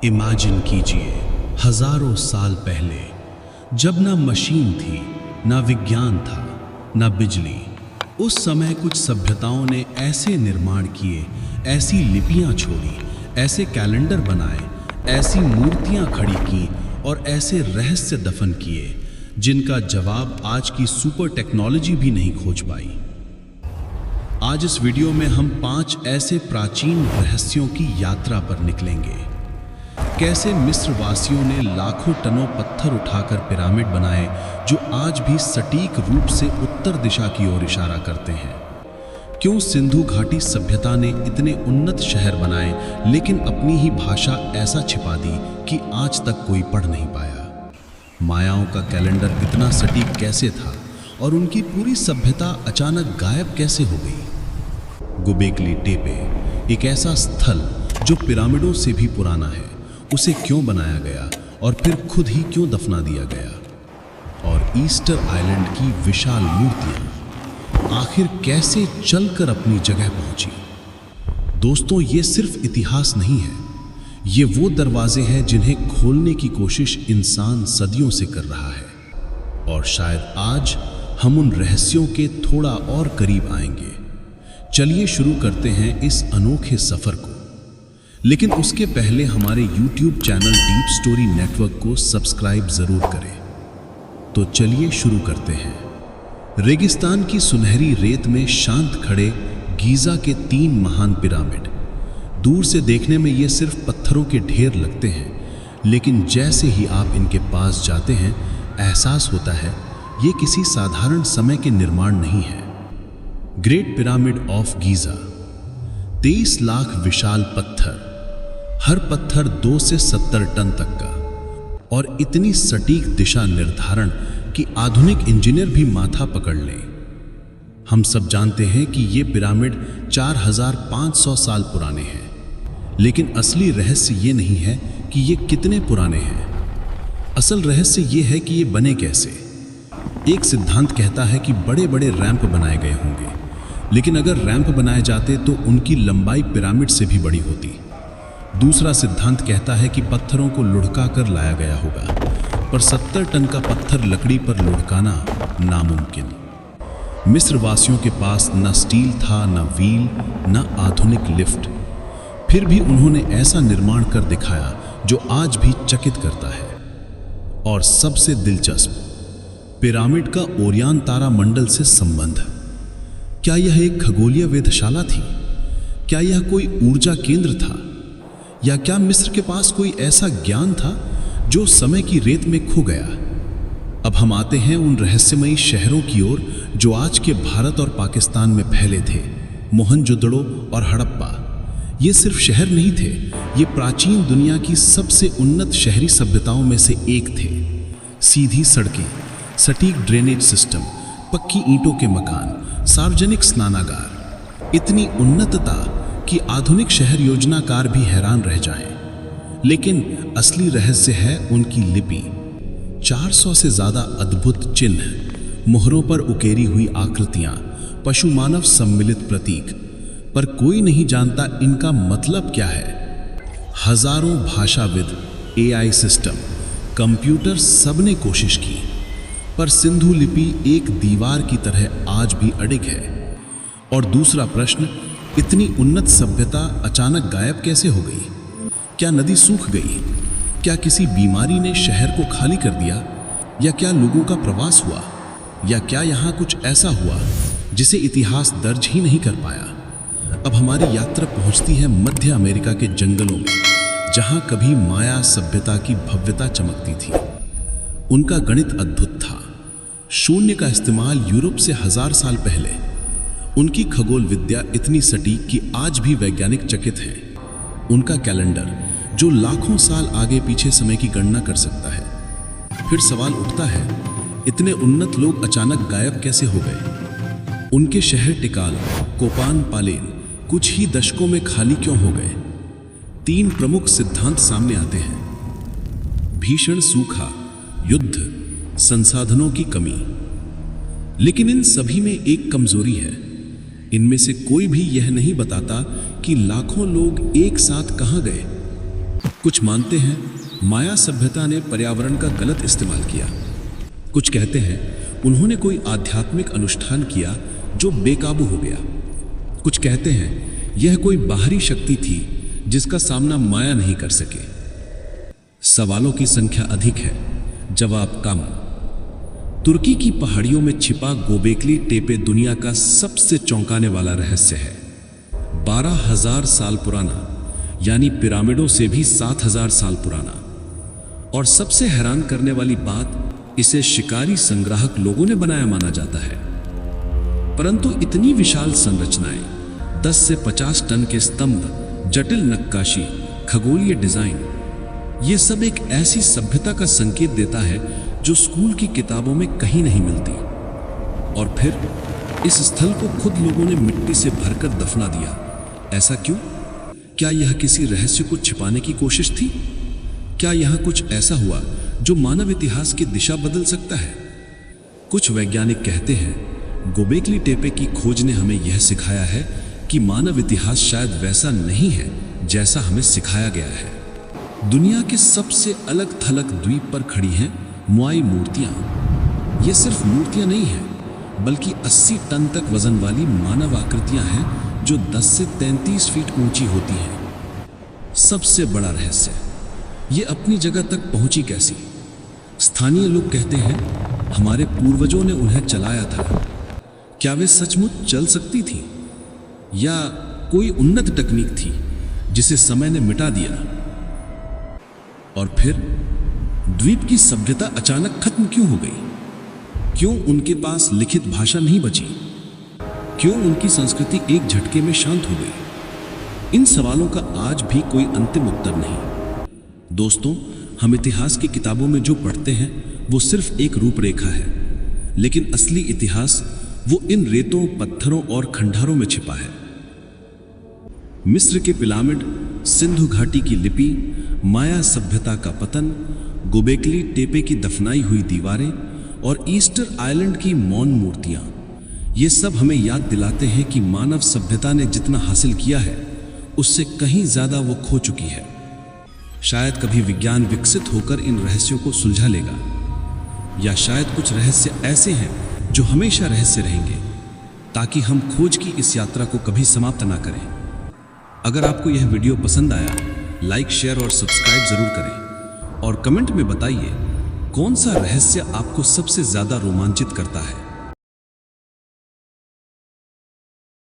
Imagine कीजिए, हजारों साल पहले, जब ना मशीन थी, ना विज्ञान था, ना बिजली, उस समय कुछ सभ्यताओं ने ऐसे निर्माण किए, ऐसी लिपियां छोड़ी, ऐसे कैलेंडर बनाए, ऐसी मूर्तियां खड़ी की और ऐसे रहस्य दफन किए जिनका जवाब आज की सुपर टेक्नोलॉजी भी नहीं खोज पाई। आज इस वीडियो में हम 5 ऐसे प्राचीन रहस्यों की यात्रा पर निकलेंगे। कैसे मिस्र वासियों ने लाखों टनों पत्थर उठाकर पिरामिड बनाए जो आज भी सटीक रूप से उत्तर दिशा की ओर इशारा करते हैं। क्यों सिंधु घाटी सभ्यता ने इतने उन्नत शहर बनाए लेकिन अपनी ही भाषा ऐसा छिपा दी कि आज तक कोई पढ़ नहीं पाया। मायाओं का कैलेंडर इतना सटीक कैसे था और उनकी पूरी सभ्यता अचानक गायब कैसे हो गई। गुबेकली टेपे, एक ऐसा स्थल जो पिरामिडों से भी पुराना है, उसे क्यों बनाया गया और फिर खुद ही क्यों दफना दिया गया। और ईस्टर आइलैंड की विशाल मूर्तियां आखिर कैसे चलकर अपनी जगह पहुंची। दोस्तों, ये सिर्फ इतिहास नहीं है, ये वो दरवाजे हैं जिन्हें खोलने की कोशिश इंसान सदियों से कर रहा है। और शायद आज हम उन रहस्यों के थोड़ा और करीब आएंगे। चलिए शुरू करते हैं इस अनोखे सफर को। लेकिन उसके पहले हमारे YouTube channel deep story network को सब्सक्राइब जरूर करें। तो चलिए शुरू करते हैं। रेगिस्तान की सुनहरी रेत में शांत खड़े गीजा के 3 महान पिरामिड। दूर से देखने में ये सिर्फ पत्थरों के ढेर लगते हैं, लेकिन जैसे ही आप इनके पास जाते हैं एहसास होता है ये किसी साधारण समय के निर्माण नहीं है। Great pyramid of Giza, 23 lakh विशाल पत्थर, हर पत्थर 2 से 70 टन तक का, और इतनी सटीक दिशा निर्धारण कि आधुनिक इंजीनियर भी माथा पकड़ लें। हम सब जानते हैं कि ये पिरामिड 4500 साल पुराने हैं, लेकिन असली रहस्य ये नहीं है कि ये कितने पुराने हैं। असल रहस्य ये है कि ये बने कैसे। एक सिद्धांत कहता है कि बड़े बड़े रैंप बनाए गए होंगे, लेकिन अगर रैंप बनाए जाते तो उनकी लंबाई पिरामिड से भी बड़ी होती। दूसरा सिद्धांत कहता है कि पत्थरों को लुढ़का कर लाया गया होगा, पर 70 टन का पत्थर लकड़ी पर लुढ़काना नामुमकिन। मिस्र वासियों के पास न स्टील था, न व्हील, न आधुनिक लिफ्ट, फिर भी उन्होंने ऐसा निर्माण कर दिखाया जो आज भी चकित करता है। और सबसे दिलचस्प, पिरामिड का ओरियन तारा मंडल से संबंध। क्या यह एक खगोलीय वेधशाला थी? क्या यह कोई ऊर्जा केंद्र था? या क्या मिस्र के पास कोई ऐसा ज्ञान था जो समय की रेत में खो गया? अब हम आते हैं उन रहस्यमयी शहरों की ओर जो आज के भारत और पाकिस्तान में फैले थे। मोहनजोदड़ो और हड़प्पा, ये सिर्फ शहर नहीं थे, ये प्राचीन दुनिया की सबसे उन्नत शहरी सभ्यताओं में से एक थे। सीधी सड़कें, सटीक ड्रेनेज सिस्टम, पक्की ईंटों के मकान, सार्वजनिक स्नानागार, इतनी उन्नतता कि आधुनिक शहर योजनाकार भी हैरान रह जाएं। लेकिन असली रहस्य है उनकी लिपि। 400 से ज्यादा अद्भुत चिन्ह, मोहरों पर उकेरी हुई आकृतियां, पशु मानव सम्मिलित प्रतीक, पर कोई नहीं जानता इनका मतलब क्या है। हजारों भाषाविद, AI सिस्टम, कंप्यूटर, सबने कोशिश की, पर सिंधु लिपि एक दीवार की तरह आज भी अडिग है। और दूसरा प्रश्न, इतनी उन्नत सभ्यता अचानक गायब कैसे हो गई? क्या नदी सूख गई? क्या किसी बीमारी ने शहर को खाली कर दिया? या क्या लोगों का प्रवास हुआ? या क्या यहाँ कुछ ऐसा हुआ जिसे इतिहास दर्ज ही नहीं कर पाया? अब हमारी यात्रा पहुँचती है मध्य अमेरिका के जंगलों में, जहाँ कभी माया सभ्यता की भव्यता चमकती थी। उनका गणित अद्भुत था, शून्य का इस्तेमाल यूरोप से 1000 साल पहले। उनकी खगोल विद्या इतनी सटीक कि आज भी वैज्ञानिक चकित हैं। उनका कैलेंडर जो लाखों साल आगे पीछे समय की गणना कर सकता है। फिर सवाल उठता है, इतने उन्नत लोग अचानक गायब कैसे हो गए? उनके शहर टिकाल, कोपान पालेन कुछ ही दशकों में खाली क्यों हो गए? 3 प्रमुख सिद्धांत सामने आते हैं: भीषण सूखा, युद्ध, संसाधनों की कमी। लेकिन इन सभी में एक कमजोरी है। इनमें से कोई भी यह नहीं बताता कि लाखों लोग एक साथ कहां गए। कुछ मानते हैं माया सभ्यता ने पर्यावरण का गलत इस्तेमाल किया। कुछ कहते हैं उन्होंने कोई आध्यात्मिक अनुष्ठान किया जो बेकाबू हो गया। कुछ कहते हैं यह कोई बाहरी शक्ति थी जिसका सामना माया नहीं कर सके। सवालों की संख्या अधिक है, जवाब कम। तुर्की की पहाड़ियों में छिपा गोबेकली टेपे दुनिया का सबसे चौंकाने वाला रहस्य है। 12,000 साल पुराना, यानी पिरामिडों से भी 7,000 साल पुराना। और सबसे हैरान करने वाली बात, इसे शिकारी संग्राहक लोगों ने बनाया माना जाता है। परंतु इतनी विशाल संरचनाएं, 10 से 50 टन के स्तंभ, जटिल नक्काशी, खगोलीय डिजाइन, ये सब एक ऐसी सभ्यता का संकेत देता है जो स्कूल की किताबों में कहीं नहीं मिलती। और फिर इस स्थल को खुद लोगों ने मिट्टी से भरकर दफना दिया। ऐसा क्यों? क्या यह किसी रहस्य को छिपाने की कोशिश थी? क्या यहां कुछ ऐसा हुआ जो मानव इतिहास की दिशा बदल सकता है? कुछ वैज्ञानिक कहते हैं गोबेकली टेपे की खोज ने हमें यह सिखाया है कि मानव इतिहास शायद वैसा नहीं है जैसा हमें सिखाया गया है। दुनिया के सबसे अलग थलग द्वीप पर खड़ी हैं मोआई मूर्तियां। ये सिर्फ मूर्तियां नहीं हैं, बल्कि 80 टन तक वजन वाली मानव आकृतियां हैं जो 10 से 33 फीट ऊंची होती हैं। सबसे बड़ा रहस्य, ये अपनी जगह तक पहुंची कैसी? स्थानीय लोग कहते हैं हमारे पूर्वजों ने उन्हें चलाया था। क्या वे सचमुच चल सकती थी, या कोई उन्नत तकनीक थी जिसे समय ने मिटा दिया? और फिर द्वीप की सभ्यता अचानक खत्म क्यों हो गई? क्यों उनके पास लिखित भाषा नहीं बची? क्यों उनकी संस्कृति एक झटके में शांत हो गई? इन सवालों का आज भी कोई अंतिम उत्तर नहीं। दोस्तों, हम इतिहास की किताबों में जो पढ़ते हैं वो सिर्फ एक रूपरेखा है, लेकिन असली इतिहास वो इन रेतों, पत्थरों और खंडारों में छिपा है। मिस्र के पिरामिड, सिंधु घाटी की लिपि, माया सभ्यता का पतन, गोबेकली टेपे की दफनाई हुई दीवारें और ईस्टर आइलैंड की मौन मूर्तियां, ये सब हमें याद दिलाते हैं कि मानव सभ्यता ने जितना हासिल किया है उससे कहीं ज्यादा वो खो चुकी है। शायद कभी विज्ञान विकसित होकर इन रहस्यों को सुलझा लेगा, या शायद कुछ रहस्य ऐसे हैं जो हमेशा रहस्य रहेंगे, ताकि हम खोज की इस यात्रा को कभी समाप्त ना करें। अगर आपको यह वीडियो पसंद आया, लाइक, शेयर और सब्सक्राइब जरूर करें, और कमेंट में बताइए कौन सा रहस्य आपको सबसे ज्यादा रोमांचित करता है।